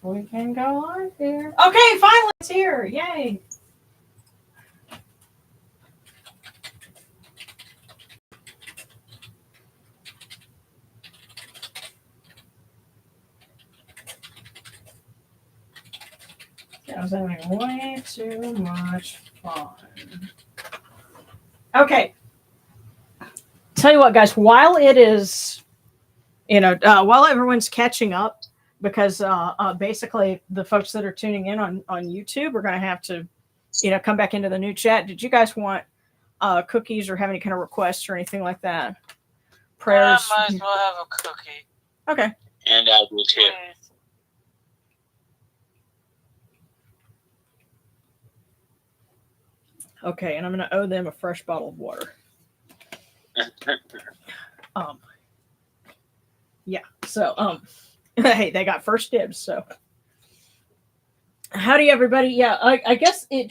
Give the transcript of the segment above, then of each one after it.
We can go live here. Okay, finally it's here. Yay. I was having way too much fun. Okay. Tell you what, guys, while it is, while everyone's catching up, because basically the folks that are tuning in on YouTube are going to have to, come back into the new chat. Did you guys want cookies or have any kind of requests or anything like that? Prayers? I might as well have a cookie. Okay. And I do too. Please. Okay, and I'm going to owe them a fresh bottle of water. Yeah, so, hey, they got first dibs, so. Howdy, everybody. Yeah, I guess it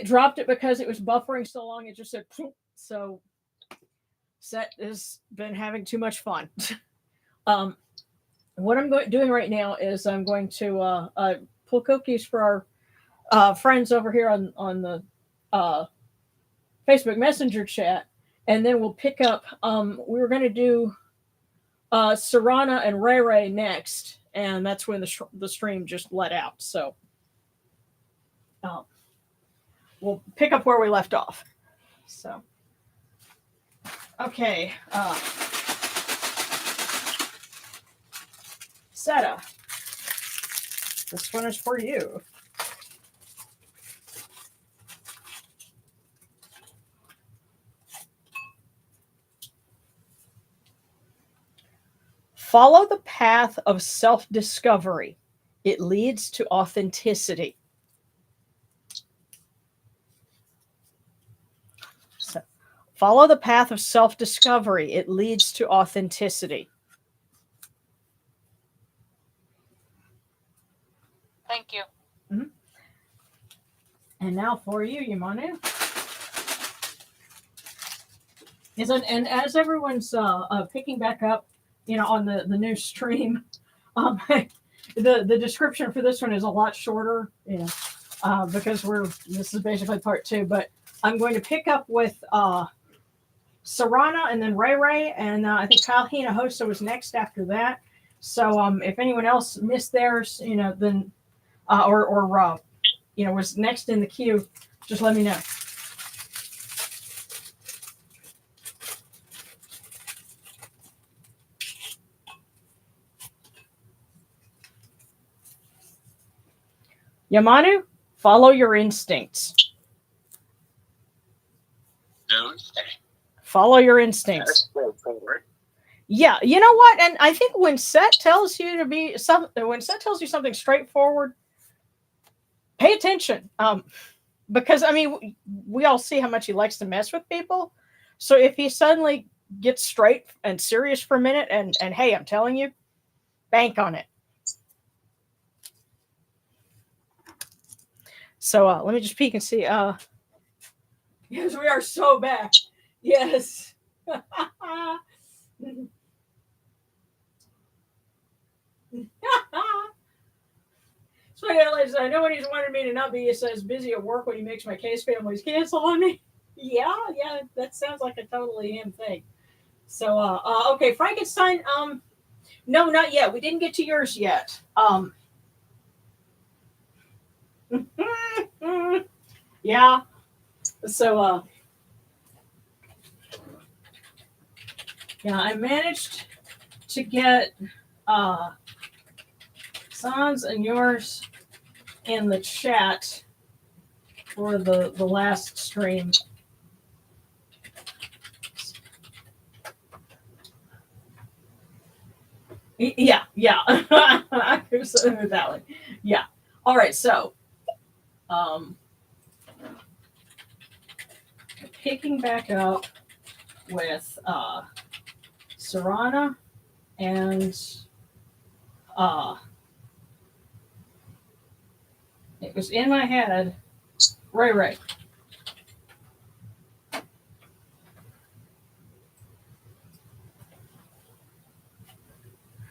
dropped it because it was buffering so long, it just said, so, Set has been having too much fun. What I'm doing right now is I'm going to pull cookies for our friends over here on the Facebook Messenger chat, and then we'll pick up. We were going to do Serana and Ray Ray next, and that's when the stream just let out. So we'll pick up where we left off. So okay, Seta, this one is for you. Follow the path of self-discovery. It leads to authenticity. So, follow the path of self-discovery. It leads to authenticity. Thank you. Mm-hmm. And now for you, Yamanu. And as everyone's picking back up, on the new stream, the description for this one is a lot shorter, because this is basically part 2. But I'm going to pick up with Serana and then Ray Ray, and I think Kyle Hinojosa was next after that. So if anyone else missed theirs, then or was next in the queue, just let me know. Yamanu, follow your instincts. Okay. Follow your instincts. That's straightforward. Yeah, you know what? And I think when Set tells you something straightforward, pay attention. Because we all see how much he likes to mess with people. So if he suddenly gets straight and serious for a minute, and hey, I'm telling you, bank on it. So let me just peek and see. Yes, we are so back. Yes. So I know when he's wanted me to not be as busy at work when he makes my case families cancel on me. Yeah, that sounds like a totally him thing. So okay, Frankenstein. No, not yet. We didn't get to yours yet. Yeah. So I managed to get Sans and yours in the chat for the last stream. Yeah. That one. Yeah. All right. So, picking back up with Serana and it was in my head, Ray.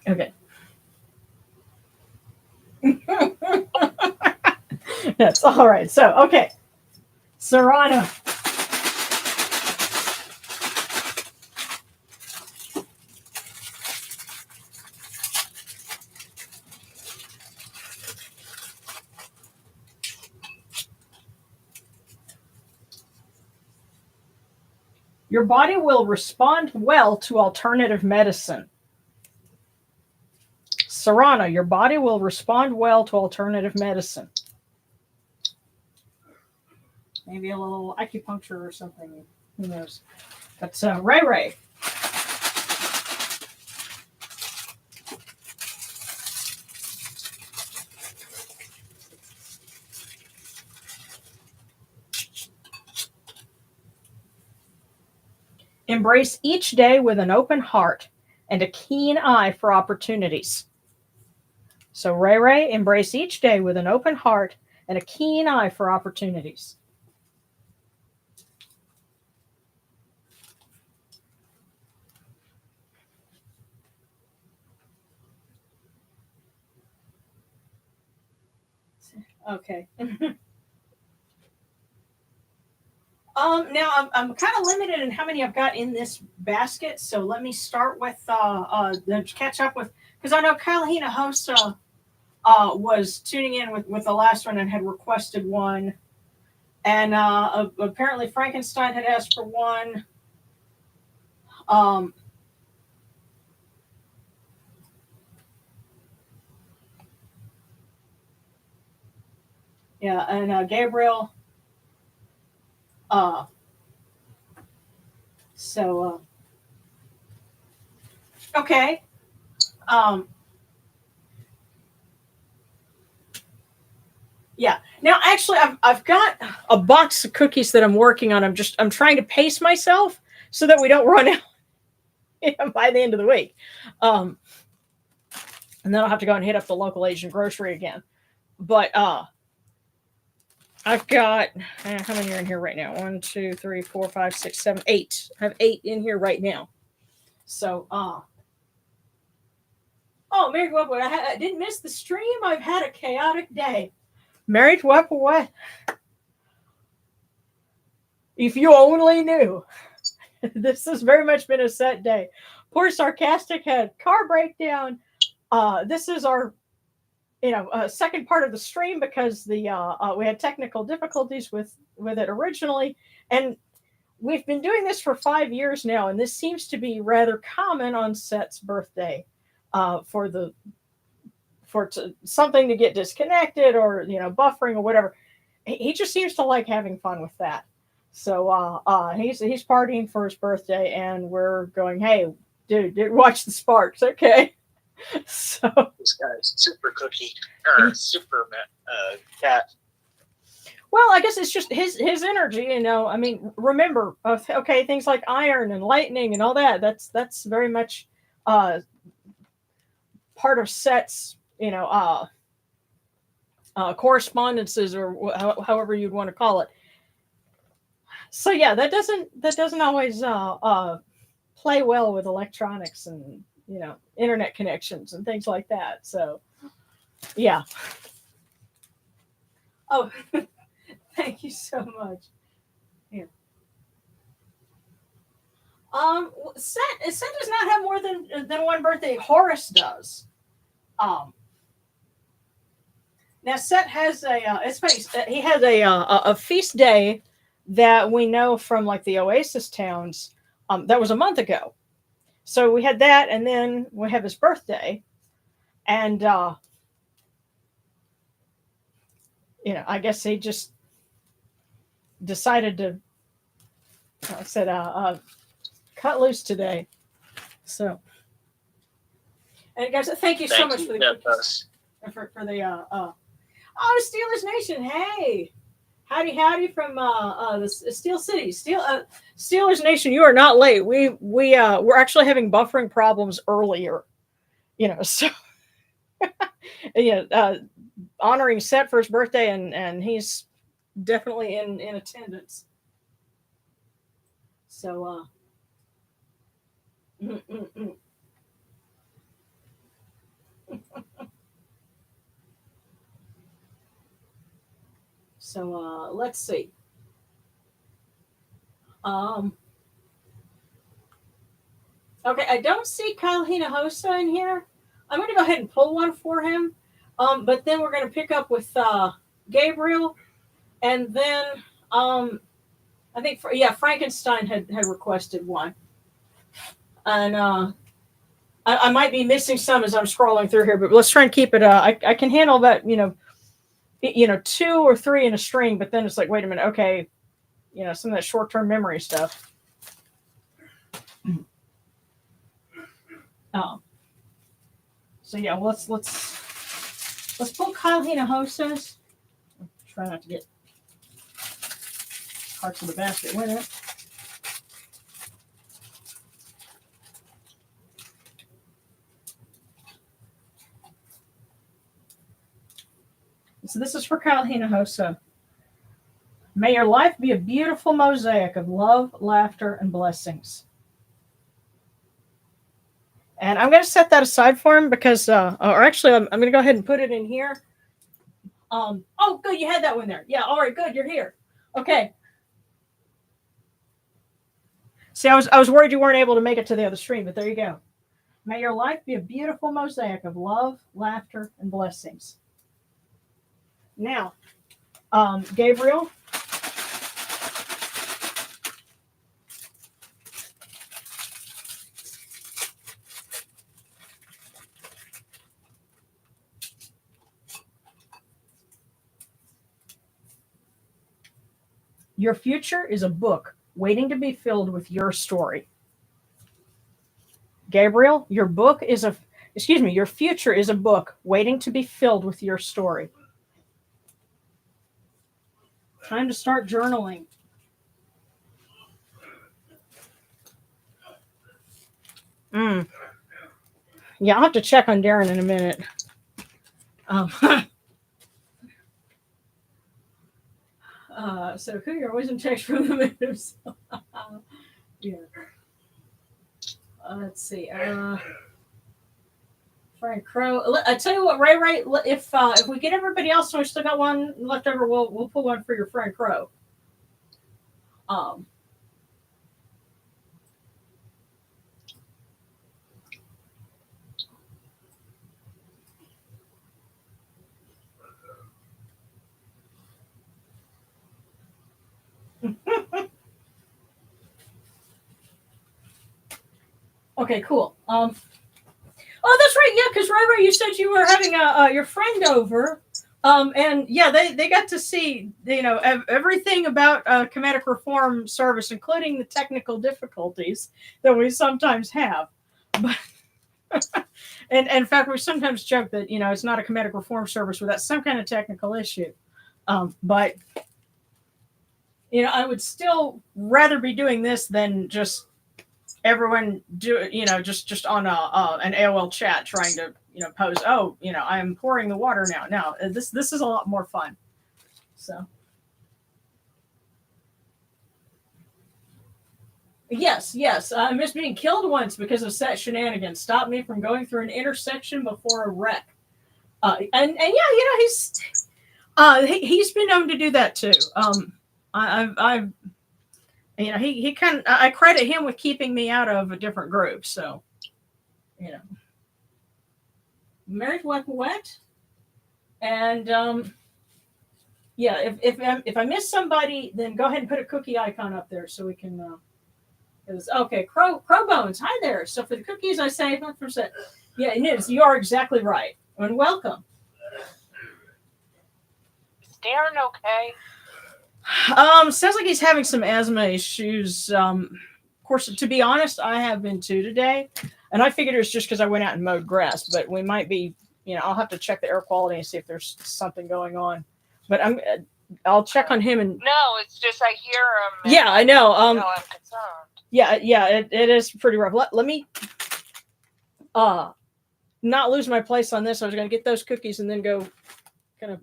Okay. Yes. All right. So, okay. Serrano. Your body will respond well to alternative medicine. Serrano, your body will respond well to alternative medicine. Maybe a little acupuncture or something. Who knows? But Ray Ray. Embrace each day with an open heart and a keen eye for opportunities. So, Ray Ray, embrace each day with an open heart and a keen eye for opportunities. Okay. Now I'm kind of limited in how many I've got in this basket, so let me start with catch up with, because I know Carolina Hosa was tuning in with the last one and had requested one, and apparently Frankenstein had asked for one. Um, yeah, and Gabriel. Uh, so okay. Um, yeah. Now, actually, I've got a box of cookies that I'm working on. I'm trying to pace myself so that we don't run out by the end of the week. And then I'll have to go and hit up the local Asian grocery again. But I've got how many are in here right now? 1, 2, 3, 4, 5, 6, 7, 8. I have 8 in here right now. So oh, Mary Webwood, I didn't miss the stream. I've had a chaotic day. Mary Webwood, if you only knew. This has very much been a set day. Poor Sarcastic had car breakdown. This is our second part of the stream because we had technical difficulties with it originally, and we've been doing this for 5 years now, and this seems to be rather common on Set's birthday, for something to get disconnected or buffering or whatever. He just seems to like having fun with that. So he's partying for his birthday, and we're going, hey, dude, watch the sparks, okay? So This guy's super cookie or super cat. well, I guess it's just his energy, I mean, remember, okay, things like iron and lightning and all that. That's very much part of Set's, correspondences, or however you'd want to call it. So yeah, that doesn't always play well with electronics and internet connections and things like that. So yeah. Oh, thank you so much. Yeah. Set does not have more than one birthday. Horus does. Now Set has he has a feast day that we know from like the Oasis towns. That was a month ago. So we had that, and then we have his birthday, and I guess he just decided to, like I said, cut loose today. So, and guys, thank you so much for the cookies, for the Steelers Nation. Hey, howdy from the Steel City, Steelers Nation. You are not late. We're actually having buffering problems earlier, so honoring Set for his birthday, and he's definitely in attendance. So So let's see. Um, okay, I don't see Kyle Hinojosa in here. I'm going to go ahead and pull one for him. But then we're going to pick up with Gabriel, and then I think Frankenstein had requested one, and I might be missing some as I'm scrolling through here, but let's try and keep it. I can handle that. 2 or 3 in a string, but then it's like, wait a minute, okay, some of that short-term memory stuff. So yeah, let's pull Kyle Hinojosa's. Try not to get parts of the basket with it. So this is for Kyle Hinojosa. May your life be a beautiful mosaic of love, laughter, and blessings. And I'm going to set that aside for him because, or actually, I'm going to go ahead and put it in here. Oh, good, you had that one there. Yeah, all right, good, you're here. Okay. See, I was worried you weren't able to make it to the other stream, but there you go. May your life be a beautiful mosaic of love, laughter, and blessings. Now, Gabriel. Your future is a book waiting to be filled with your story. Gabriel, your future is a book waiting to be filled with your story. Time to start journaling. Yeah, I'll have to check on Darren in a minute. So who you're always in text from the moves. Yeah. Let's see. Frank Crow. I tell you what, Ray. If we get everybody else, and we still got one left over, we'll pull one for your Frank Crow. Okay, cool. Oh, that's right. Yeah, because Ray, you said you were having your friend over, and yeah, they got to see everything about Kemetic Reform Service, including the technical difficulties that we sometimes have. But and in fact, we sometimes joke that it's not a Kemetic Reform Service without some kind of technical issue. But I would still rather be doing this than just everyone just on an AOL chat trying to pose, I'm pouring the water now. No, this is a lot more fun. So yes, I missed being killed once because of set shenanigans. Stopped me from going through an intersection before a wreck. And yeah, he's been known to do that too. I've he kind of, I credit him with keeping me out of a different group. So, married wet, and yeah, if I miss somebody, then go ahead and put a cookie icon up there so we can. Okay, Crow Bones, hi there. So for the cookies, I say 100%. Yeah, it is. You are exactly right, and welcome. Is Darren okay? Sounds like he's having some asthma issues. Of course, to be honest, I have been too today, and I figured it was just because I went out and mowed grass. But we might be, I'll have to check the air quality and see if there's something going on. But I'll check on him. And no, it's just I hear him. Yeah, I know. I'm concerned. Yeah, it is pretty rough. Let me not lose my place on this. I was going to get those cookies and then go kind of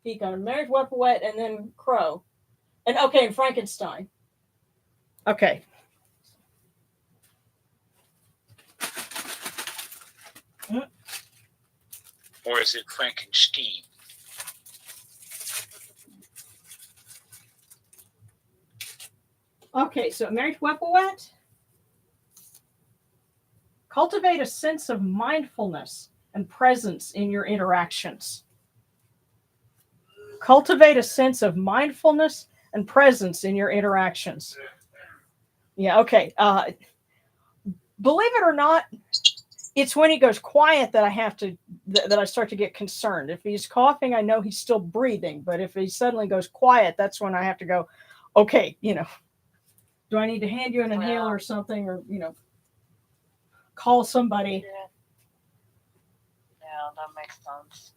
peek on Married Wet, and then Crow. And and Frankenstein. Okay. Or is it Frankenstein? Okay, so Mary Wepawet, cultivate a sense of mindfulness and presence in your interactions. Cultivate a sense of mindfulness and presence in your interactions. Yeah, okay. Believe it or not, it's when he goes quiet that I have to that I start to get concerned. If he's coughing, I know he's still breathing, but if he suddenly goes quiet, that's when I have to go, okay, do I need to hand you an inhaler or something, or call somebody? Yeah, that makes sense.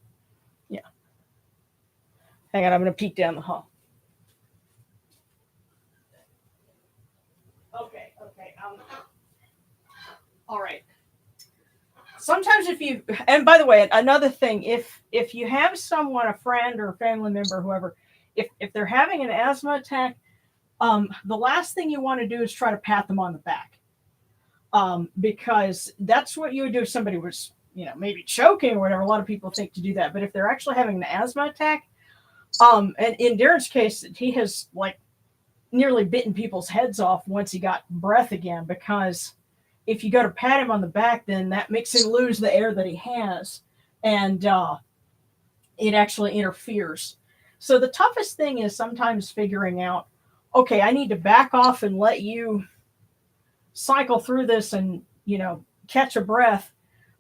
Yeah. Hang on, I'm going to peek down the hall. Okay. All right. Sometimes and by the way, another thing, if you have someone, a friend or a family member, whoever, if they're having an asthma attack, the last thing you want to do is try to pat them on the back, because that's what you would do if somebody was, maybe choking or whatever. A lot of people think to do that, but if they're actually having an asthma attack, and in Darren's case, he has like nearly bitten people's heads off once he got breath again, because if you go to pat him on the back, then that makes him lose the air that he has, and it actually interferes. So the toughest thing is sometimes figuring out, okay, I need to back off and let you cycle through this and, catch a breath,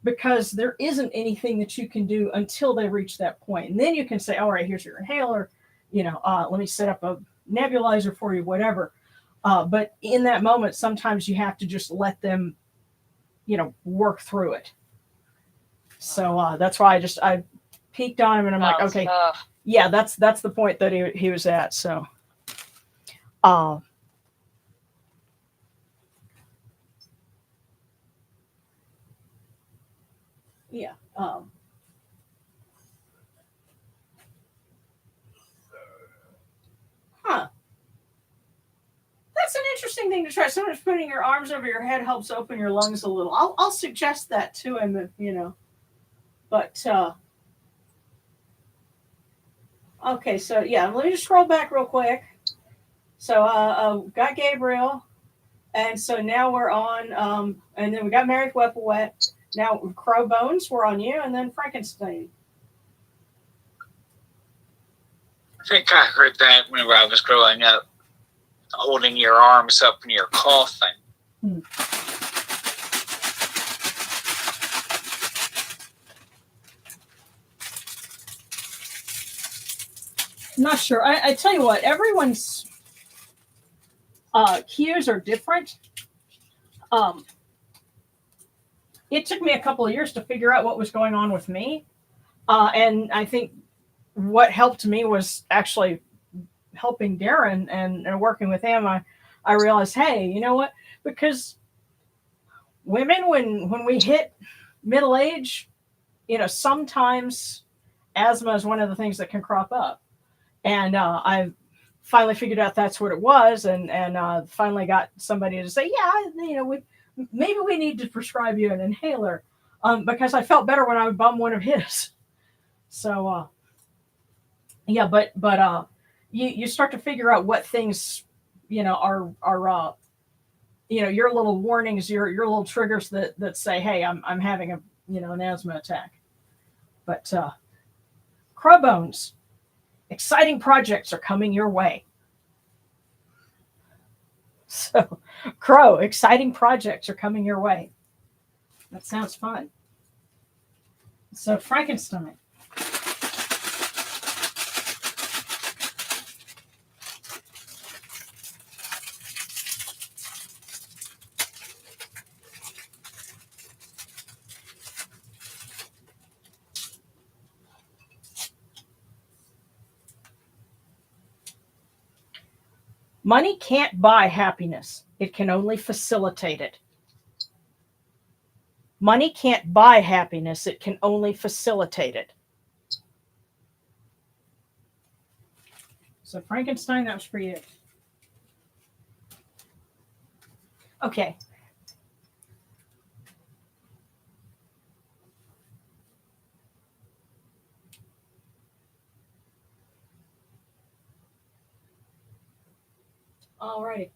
because there isn't anything that you can do until they reach that point. And then you can say, all right, here's your inhaler, let me set up a nebulizer for you, whatever. But in that moment, sometimes you have to just let them, work through it. So that's why I peeked on him, and I'm like, okay, Tough. yeah, that's the point that he was at. So, yeah. Huh. That's an interesting thing to try. Sometimes putting your arms over your head helps open your lungs a little. I'll suggest that to him, if. But okay, so yeah, let me just scroll back real quick. So got Gabriel, and so now we're on, and then we got Mary Wepawet. Now Crow Bones, we're on you, and then Frankenstein. I think I heard that whenever I was growing up, holding your arms up when you're coughing. Not sure. I tell you what, everyone's cues are different. It took me a couple of years to figure out what was going on with me, and I think what helped me was actually helping Darren and working with him. I realized, hey, you know what? Because women, when we hit middle age, sometimes asthma is one of the things that can crop up, and I finally figured out that's what it was, and finally got somebody to say, yeah, maybe we need to prescribe you an inhaler, because I felt better when I would bum one of his. So yeah, but you start to figure out what things are your little warnings, your little triggers that say, hey, I'm having an asthma attack. But Crow Bones, exciting projects are coming your way. So Crow, exciting projects are coming your way. That sounds fun. So Frankenstein. Money can't buy happiness. It can only facilitate it. Money can't buy happiness. It can only facilitate it. So Frankenstein, that was for you. Okay. All right.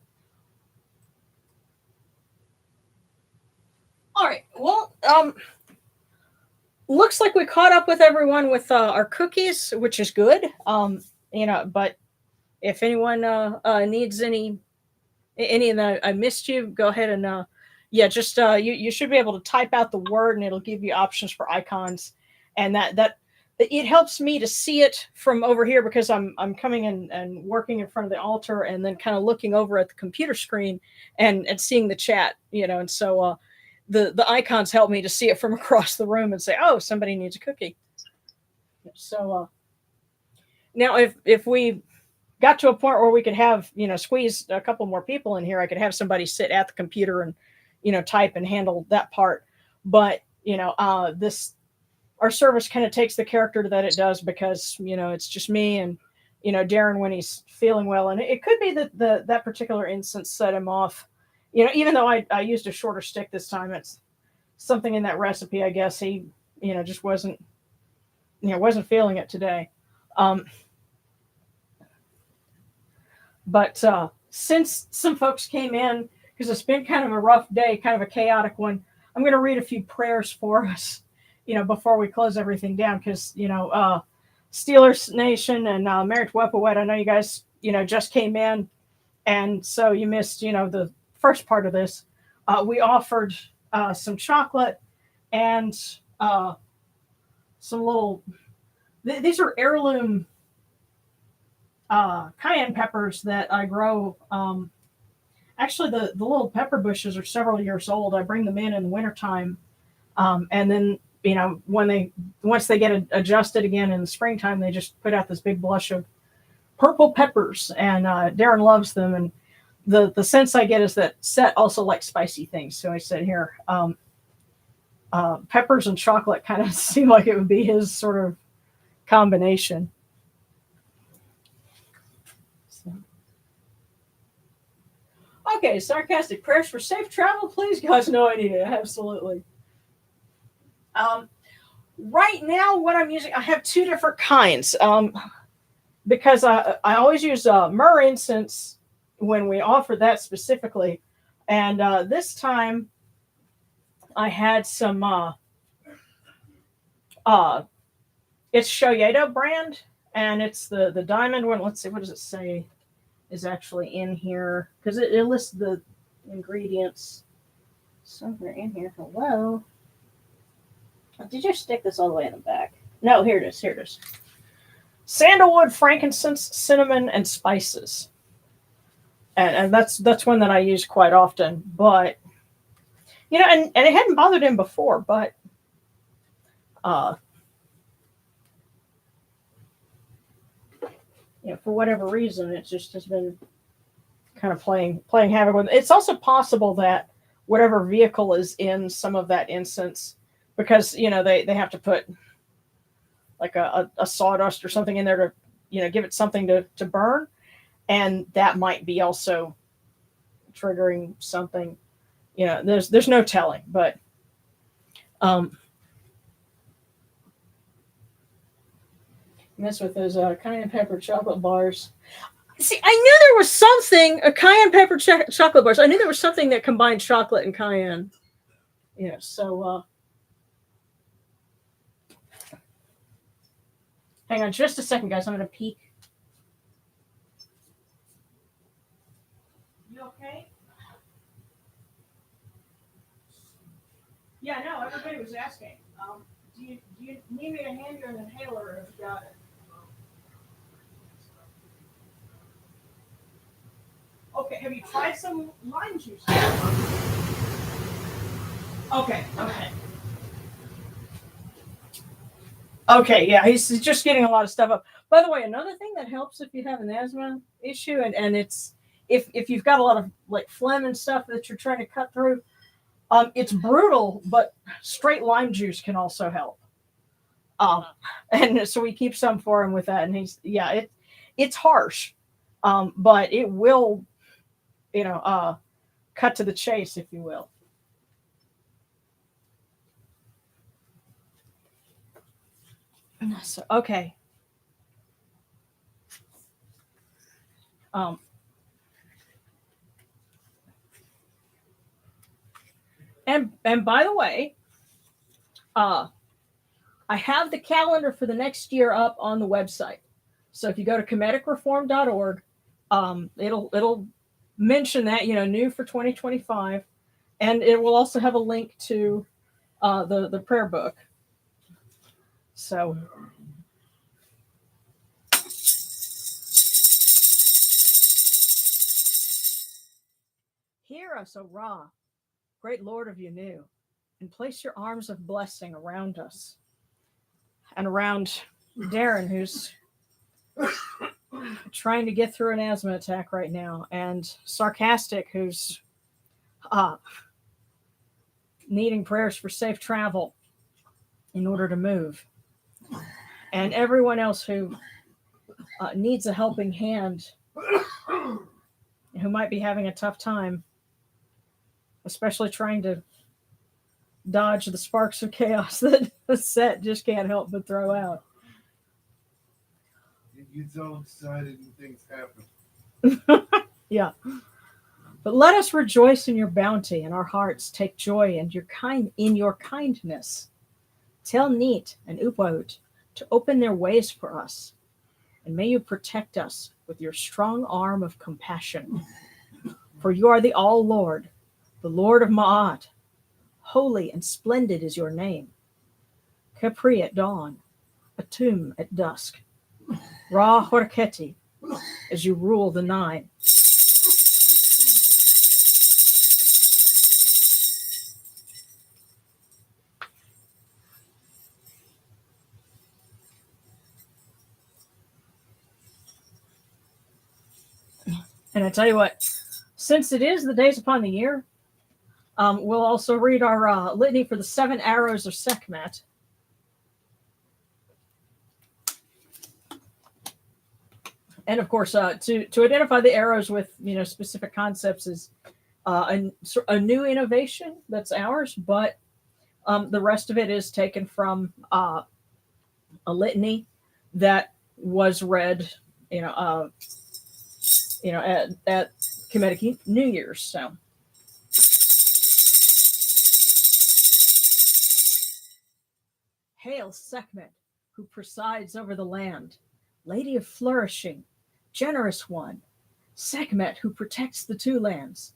Looks like we caught up with everyone with our cookies, which is good. But if anyone needs any that I missed you, go ahead and just you should be able to type out the word and it'll give you options for icons, and that it helps me to see it from over here because I'm coming in and working in front of the altar and then kind of looking over at the computer screen and seeing the chat, and so the icons help me to see it from across the room and say, oh, somebody needs a cookie. So now if we got to a point where we could have, squeeze a couple more people in here, I could have somebody sit at the computer and, type and handle that part. But, our service kind of takes the character that it does because, it's just me and, Darren when he's feeling well. And it could be that that particular instance set him off, even though I used a shorter stick this time, it's something in that recipe. I guess he, just wasn't feeling it today. But since some folks came in, because it's been kind of a rough day, kind of a chaotic one, I'm going to read a few prayers for us, before we close everything down. Because, Steelers Nation and Marriage Wepawet, I know you guys, just came in. And so you missed, the first part of this. We offered some chocolate and some little, these are heirloom cayenne peppers that I grow. Actually, the little pepper bushes are several years old. I bring them in the wintertime. And then, once they get adjusted again in the springtime, they just put out this big blush of purple peppers. And Darren loves them. And the sense I get is that Set also likes spicy things. So I said, here, peppers and chocolate kind of seem like it would be his sort of combination. Okay, sarcastic prayers for safe travel, please. Guys, no idea. Absolutely. Right now, what I'm using, I have two different kinds. Because I always use myrrh incense when we offer that specifically. And this time, I had some, it's Shoyedo brand, and it's the diamond one. Let's see, what does it say is actually in here? Because it lists the ingredients somewhere in here. Hello? Did you stick this all the way in the back? No, here it is. Here it is. Sandalwood, frankincense, cinnamon, and spices. And that's one that I use quite often. But, and it hadn't bothered him before, but for whatever reason, it just has been kind of playing havoc with it. It's also possible that whatever vehicle is in some of that incense, because, they have to put like a sawdust or something in there to, give it something to burn. And that might be also triggering something, there's no telling, but, mess with those cayenne pepper chocolate bars. See, I knew there was something, cayenne pepper chocolate bars. I knew there was something that combined chocolate and cayenne. So hang on just a second, guys. I'm going to peek. You okay? Yeah, no, everybody was asking. Do you need me to hand you an inhaler if you got it? Okay, have you tried some lime juice? Okay. Okay, yeah, he's just getting a lot of stuff up. By the way, another thing that helps if you have an asthma issue, and it's if you've got a lot of like phlegm and stuff that you're trying to cut through, it's brutal, but straight lime juice can also help. And so we keep some for him with that, and it's harsh, but it will, cut to the chase, if you will. So, okay. And by the way, I have the calendar for the next year up on the website. So if you go to kemeticreform.org, it'll mention that, new for 2025, and it will also have a link to the prayer book. So hear us, O Ra, great Lord of Yanu, and place your arms of blessing around us and around Darren, who's trying to get through an asthma attack right now, and Sarcastic, who's needing prayers for safe travel in order to move, and everyone else who needs a helping hand, who might be having a tough time, especially trying to dodge the sparks of chaos that the set just can't help but throw out. You get so excited and things happen. Yeah. But let us rejoice in your bounty, and our hearts take joy in your kindness. Tell Neat and Upwoat to open their ways for us, and may you protect us with your strong arm of compassion. For you are the All-Lord, the Lord of Ma'at. Holy and splendid is your name. Capri at dawn, Atum at dusk, Ra Horketi, as you rule the nine. And I tell you what, since it is the days upon the year, we'll also read our litany for the 7 arrows of Sekhmet. And of course, to identify the arrows with specific concepts is a new innovation that's ours, but the rest of it is taken from a litany that was read, at Kemetic New Year's. So. Hail Sekhmet, who presides over the land, Lady of Flourishing, Generous One, Sekhmet, who protects the 2 lands.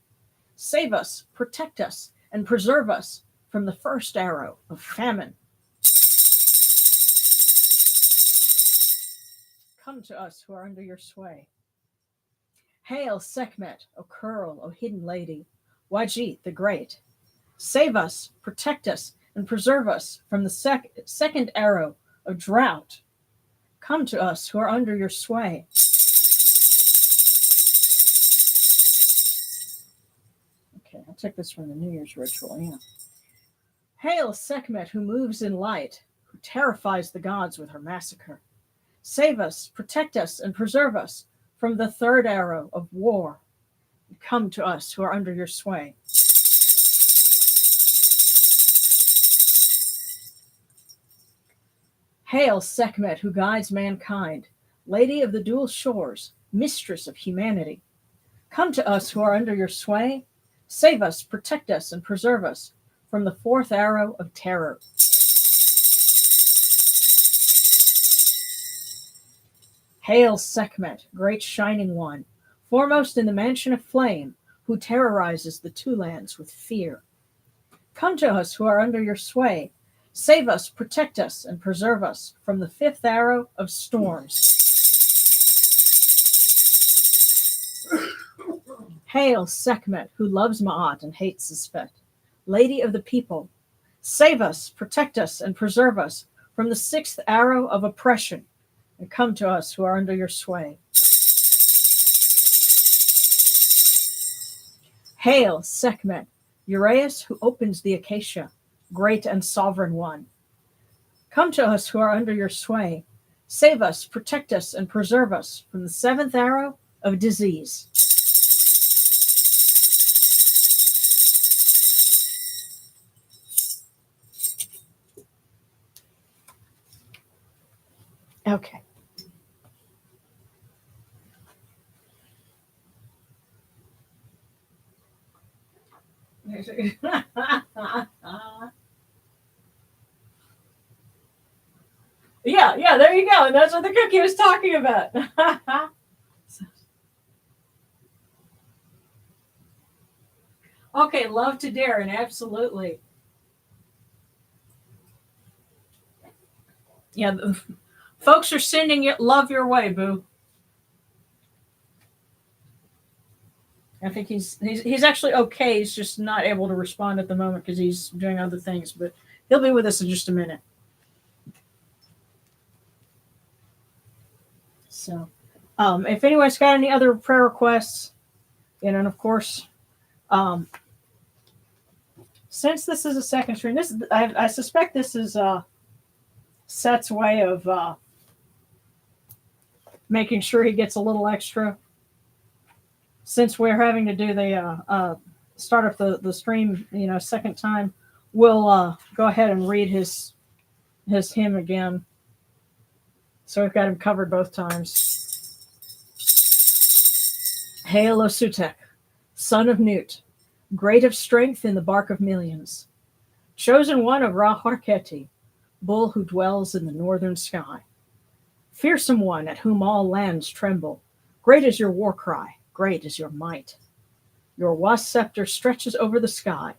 Save us, protect us, and preserve us from the first arrow of famine. Come to us who are under your sway. Hail Sekhmet, O Curl, O Hidden Lady, Wajit the Great. Save us, protect us, and preserve us from the second arrow of drought. Come to us who are under your sway. Okay, I'll take this from the New Year's ritual, yeah. Hail Sekhmet, who moves in light, who terrifies the gods with her massacre. Save us, protect us, and preserve us from the third arrow of war. Come to us who are under your sway. Hail Sekhmet, who guides mankind, Lady of the dual shores, Mistress of humanity. Come to us who are under your sway. Save us, protect us, and preserve us from the fourth arrow of terror. Hail Sekhmet, great shining one, foremost in the mansion of flame, who terrorizes the 2 lands with fear. Come to us who are under your sway. Save us, protect us, and preserve us from the 5th arrow of storms. Hail Sekhmet, who loves Ma'at and hates Sisfet, Lady of the people. Save us, protect us, and preserve us from the 6th arrow of oppression, and come to us who are under your sway. Hail Sekhmet, Uraeus, who opens the acacia, great and sovereign one. Come to us who are under your sway. Save us, protect us, and preserve us from the 7th arrow of disease. Okay. Yeah, there you go. And that's what the cookie was talking about. Okay, love to Darren, absolutely. Yeah, folks are sending love your way, boo. I think he's actually okay. He's just not able to respond at the moment because he's doing other things, but he'll be with us in just a minute. So, if anyone's got any other prayer requests, and of course, since this is a second stream, I suspect this is Seth's way of making sure he gets a little extra. Since we're having to do the start up the stream, second time, we'll go ahead and read his hymn again. So we've got him covered both times. Hail, O Sutek, son of Nut, great of strength in the bark of millions, chosen one of Ra Harketi, bull who dwells in the northern sky, fearsome one at whom all lands tremble, great is your war cry. Great is your might. Your wasp scepter stretches over the sky.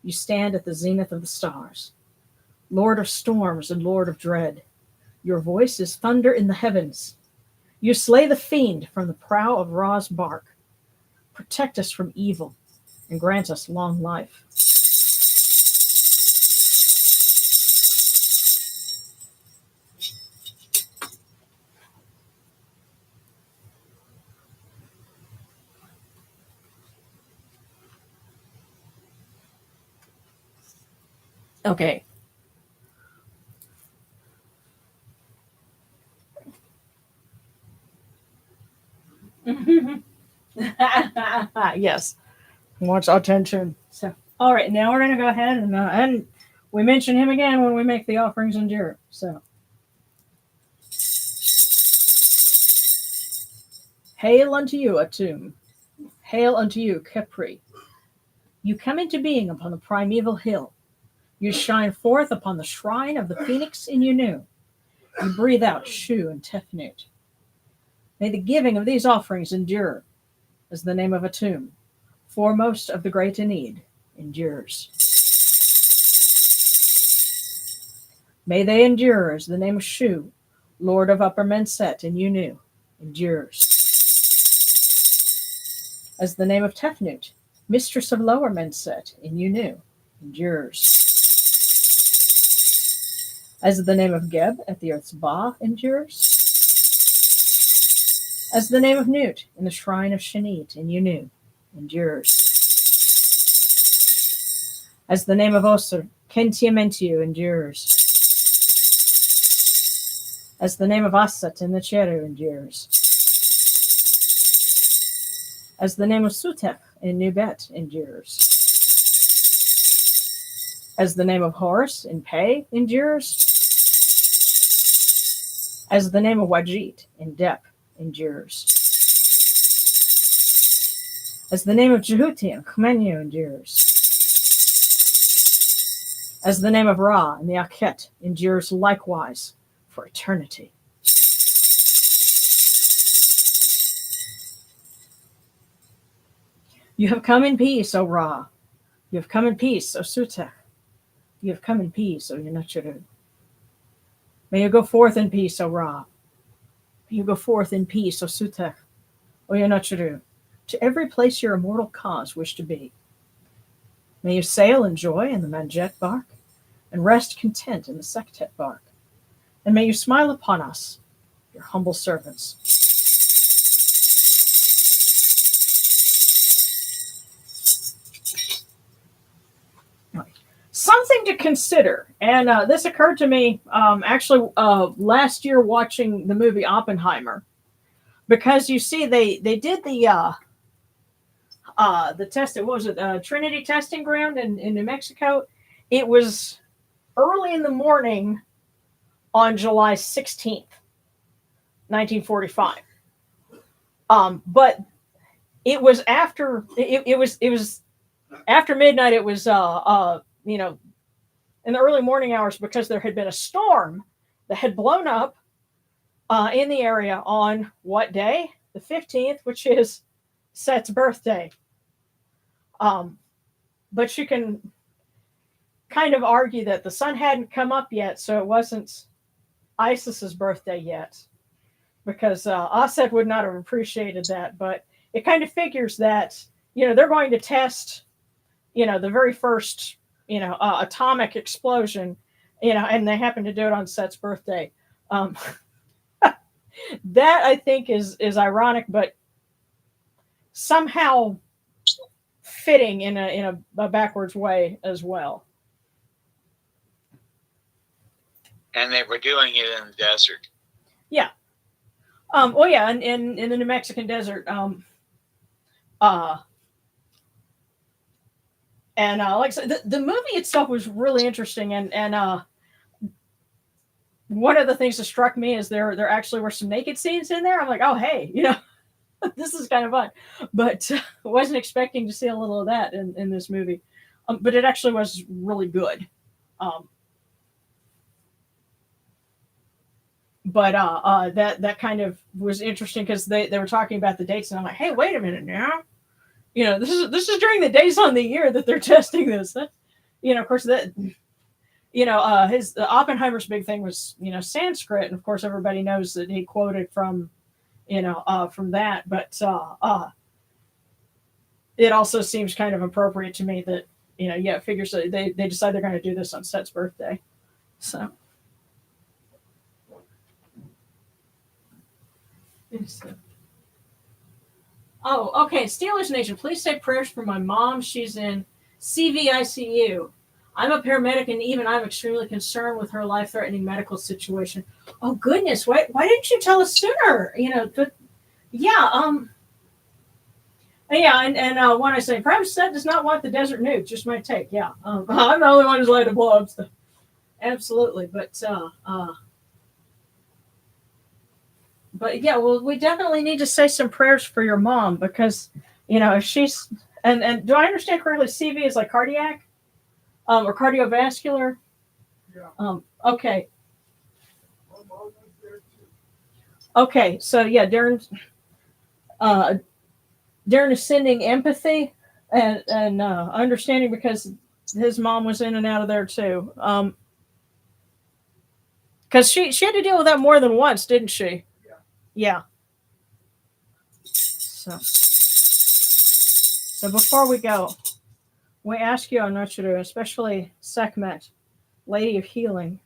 You stand at the zenith of the stars. Lord of storms and Lord of dread, your voice is thunder in the heavens. You slay the fiend from the prow of Ra's bark. Protect us from evil and grant us long life. Okay. Yes. Wants attention. So, all right. Now we're going to go ahead and we mention him again when we make the offerings in Jira. So, hail unto you, Atum. Hail unto you, Kepri. You come into being upon the primeval hill. You shine forth upon the shrine of the phoenix in Yunu. You breathe out Shu and Tefnut. May the giving of these offerings endure as the name of Atum, foremost of the great Enid, endures. May they endure as the name of Shu, Lord of Upper Menset in Yunu, endures. As the name of Tefnut, Mistress of Lower Menset in Yunu, endures. As the name of Geb at the earth's Ba endures. As the name of Nut in the shrine of Shanit in Yunu endures. As the name of Osir, Kentiamentiu endures. As the name of Asat in the Cheru endures. As the name of Sutek in Nubet endures. As the name of Horus in Pei endures. As the name of Wajit in Dep endures. As the name of Jehuti in Khmenu endures. As the name of Ra in the Akhet endures likewise for eternity. You have come in peace, O Ra. You have come in peace, O Sutek. You have come in peace, O Yunachiru. May you go forth in peace, O Ra. May you go forth in peace, O Sutek, O Yunachiru, to every place your immortal cause wish to be. May you sail in joy in the Manjet bark, and rest content in the Sektet bark. And may you smile upon us, your humble servants. Something to consider, and this occurred to me actually last year watching the movie Oppenheimer, because you see they did the test. What was it? Trinity Testing Ground in New Mexico. It was early in the morning on July 16th, 1945. But it was after it was after midnight. It was in the early morning hours, because there had been a storm that had blown up in the area on what day? The 15th, which is Set's birthday. But you can kind of argue that the sun hadn't come up yet, so it wasn't Isis's birthday yet, because Aset would not have appreciated that. But it kind of figures that, they're going to test, the very first, atomic explosion, and they happen to do it on Set's birthday. That I think is ironic, but somehow fitting in a backwards way as well. And they were doing it in the desert. Yeah. Well, yeah, in the New Mexican desert. And like I said, the movie itself was really interesting, and one of the things that struck me is there actually were some naked scenes in there. I'm like, oh hey, this is kind of fun, but wasn't expecting to see a little of that in this movie. But it actually was really good. But that kind of was interesting because they were talking about the dates, and I'm like, hey, wait a minute now. This is during the days on the year that they're testing this. That, of course that, his Oppenheimer's big thing was, Sanskrit, and of course everybody knows that he quoted from, from that. But it also seems kind of appropriate to me that, it figures that they decide they're going to do this on Set's birthday. So. Oh, okay. Steelers Nation, please say prayers for my mom. She's in CVICU. I'm a paramedic, and even I'm extremely concerned with her life-threatening medical situation. Oh goodness, why didn't you tell us sooner? But yeah, and when I say perhaps Set does not want the desert nuke, just my take. Yeah, I'm the only one who's allowed to blow up stuff. Absolutely, But yeah, well, we definitely need to say some prayers for your mom, because, if she's, and do I understand correctly, CV is like cardiac, or cardiovascular? Yeah. Okay. Okay. So yeah, Darren is sending empathy and understanding, because his mom was in and out of there too. Because she had to deal with that more than once, didn't she? Yeah. So before we go, we ask you, Anochuru, especially Sekhmet, Lady of Healing,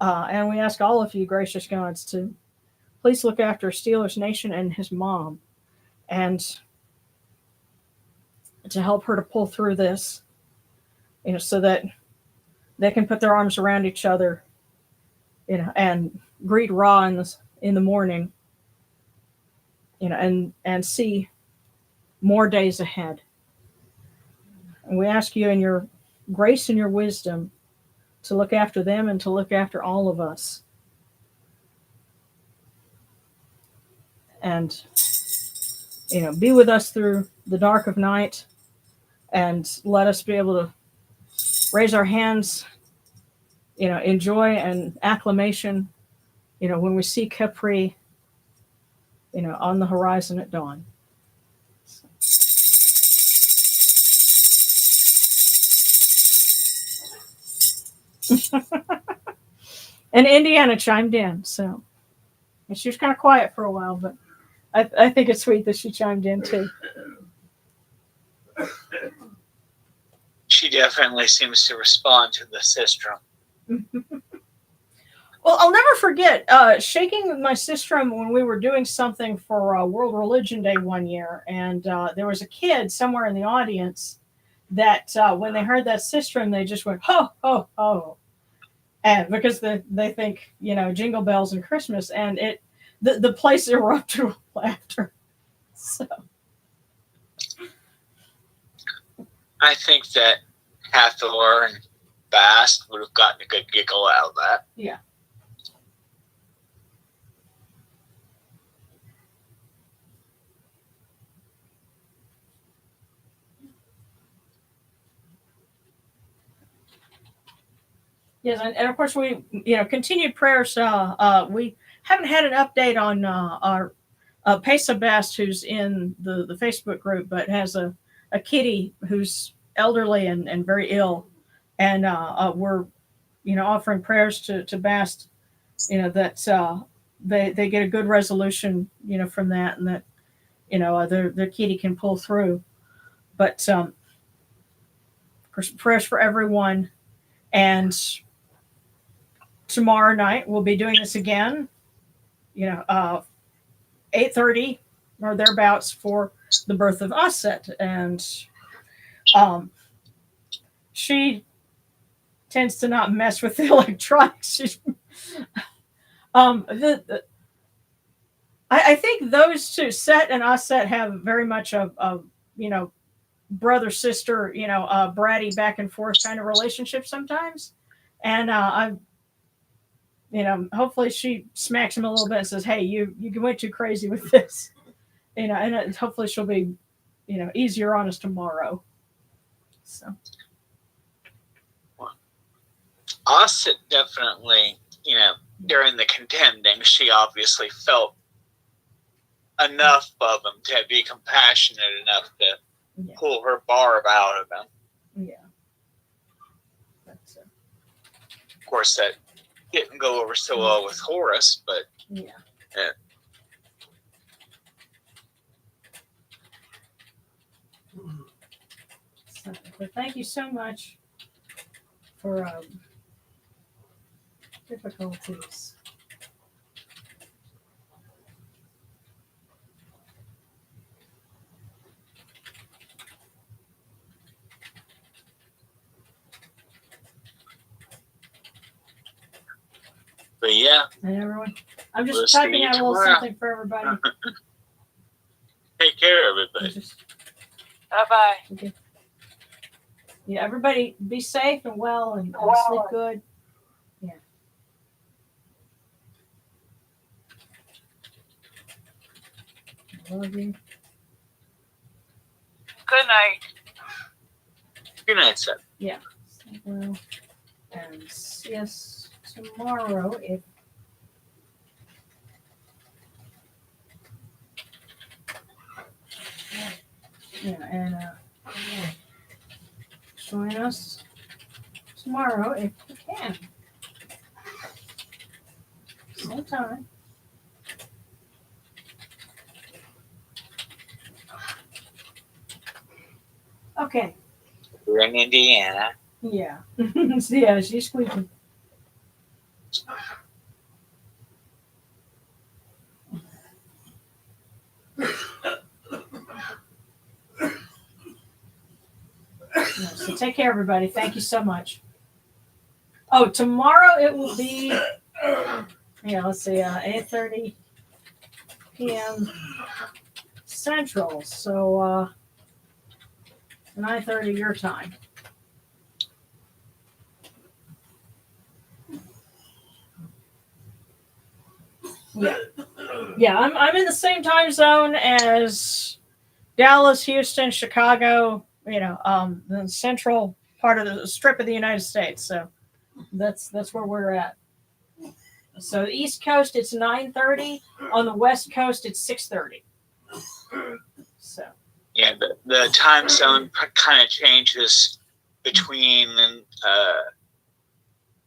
and we ask all of you, gracious gods, to please look after Steelers Nation and his mom, and to help her to pull through this, so that they can put their arms around each other, and greet Ra in the morning, and see more days ahead. And we ask you in your grace and your wisdom to look after them and to look after all of us. And, be with us through the dark of night, and let us be able to raise our hands, in joy and acclamation, when we see Capri, on the horizon at dawn. And Indiana chimed in, so, and she was kind of quiet for a while, but I think it's sweet that she chimed in too. She definitely seems to respond to the sistrum. Well, I'll never forget shaking my sistrum when we were doing something for World Religion Day one year, and there was a kid somewhere in the audience that when they heard that sistrum, they just went, ho, ho, ho. And because they think, jingle bells and Christmas, and the place erupted with laughter. So I think that Hathor and Bast would have gotten a good giggle out of that. Yeah. Yes, and of course we, continued prayers. We haven't had an update on our Pesa Best, who's in the Facebook group, but has a kitty who's elderly and very ill, and we're offering prayers to Bast, that they get a good resolution, from that, and that their kitty can pull through. But of course, prayers for everyone, and tomorrow night we'll be doing this again. 8:30 or thereabouts for the birth of Osset, and she tends to not mess with the electronics. I think those two, Set and Osset, have very much of brother sister, bratty back and forth kind of relationship sometimes, and hopefully she smacks him a little bit and says, "Hey, you went too crazy with this," and hopefully she'll be, easier on us tomorrow. So, Osset definitely, during the contending, she obviously felt enough of him to be compassionate enough to pull her barb out of him. Yeah. That's, of course, that didn't go over so well with Horace, but yeah. So, but thank you so much for difficulties. But yeah. And everyone, I'm just We'll typing see you out a little tomorrow. something for everybody. Take care, everybody. Bye bye. Okay. Yeah, everybody be safe and well and sleep good. Yeah. I love you. Good night. Good night, Seth. Yeah. Well, and see us tomorrow if and join us tomorrow if you can. Same time. Okay. We're in Indiana. Yeah. Yeah, she's squeaking. So take care, everybody. Thank you so much. Oh, tomorrow it will be, let's see, 8:30 p.m. Central. So 9:30 your time. Yeah. I'm in the same time zone as Dallas, Houston, Chicago. The central part of the strip of the United States. So that's where we're at. So the East Coast it's 9:30. On the West Coast it's 6:30. So. Yeah, the time zone kind of changes between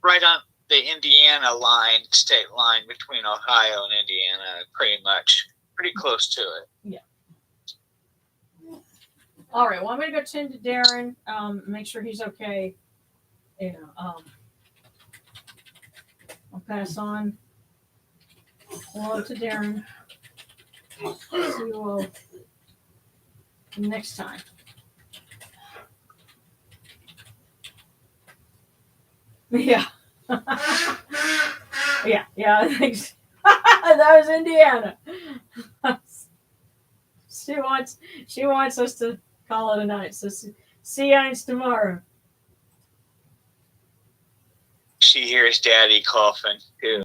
right on the Indiana line, state line between Ohio and Indiana, pretty close to it. Yeah. All right. Well, I'm going to go tend to Darren, make sure he's okay. I'll pass on. Hello to Darren. See you all next time. Yeah. Yeah, I think so. That was Indiana. She wants us to call it a night. So see you guys tomorrow. She hears Daddy coughing too.